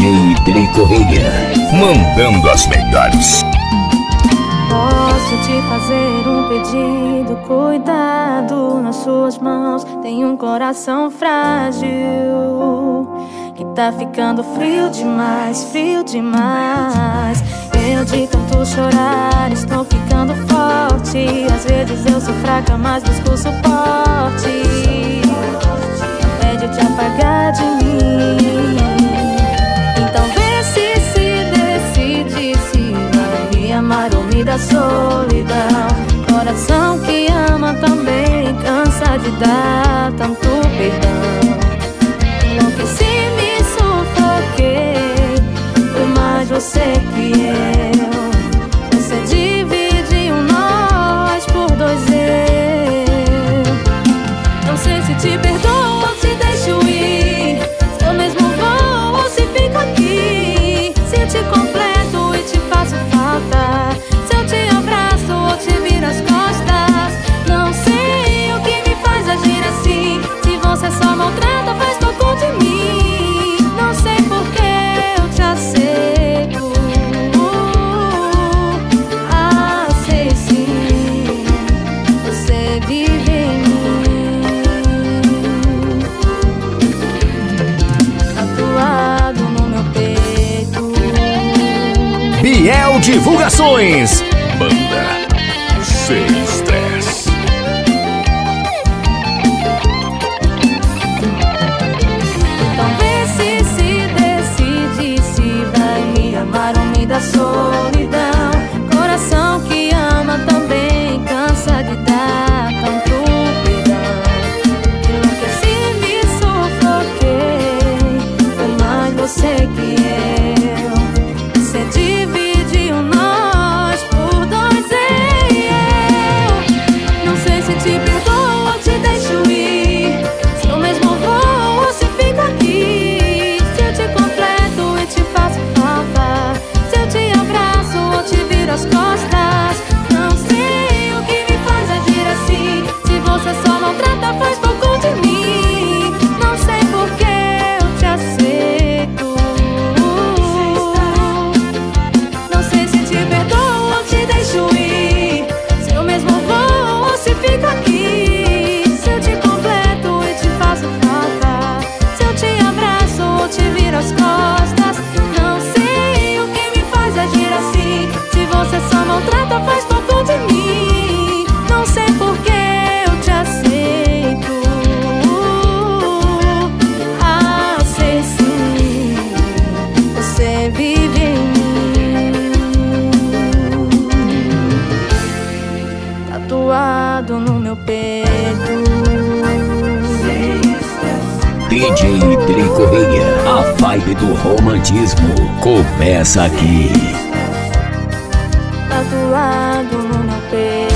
DJ Dri Correia, mandando as melhores. Posso te fazer um pedido, cuidado nas suas mãos. Tem um coração frágil que tá ficando frio demais, frio demais. Eu de tanto chorar estou ficando forte. Às vezes eu sou fraca, mas busco suporte. Pede te apagar de mim. Então vê se decide se vai me amar ou me dar solidão. Coração que ama também cansa de dar tanto perdão. Enlouqueci, me sufoquei, foi mais você que eu. Você dividiu nós por dois eu. Não sei se te perdoo ou te deixo ir, se eu mesmo vou ou se fico aqui. Se eu te completo e te faço falta, se eu te abraço ou te viro as costas. Não sei o que me faz agir assim, se você só maltrata, faz pouco de mim. Não sei por que eu te aceito. Sei sim, você vive em mim, tatuado no meu peito. Biel Divulgações, banda Sem Estresse. Então vê se decide se vai me amar ou me dar solidão. Coração que ama também cansa de dar tanto perdão. Enlouqueci, me sufoquei, foi mais você que eu. Você dividiu nós por dois eu. Não sei se te perdoo ou te deixo ir, se eu mesmo vou ou se fico aqui. Se eu te completo e te faço falta, se eu te abraço ou te viro as costas. Não sei o que me faz agir assim, se você só maltrata, faz pouco de mim. Não sei por que eu te aceito. Não sei se te perdoo ou te deixo ir, se eu mesmo vou ou se fico aqui. Se eu te completo e te faço falta, se eu te abraço ou te viro as costas. Não sei o que me faz agir assim, se você só maltrata, faz pouco de mim. Não sei por que eu te aceito. Sei sim, você vive em mim, tatuado no meu peito. DJ Dri Correia, a vibe do romantismo começa aqui. Tatuado no meu peito.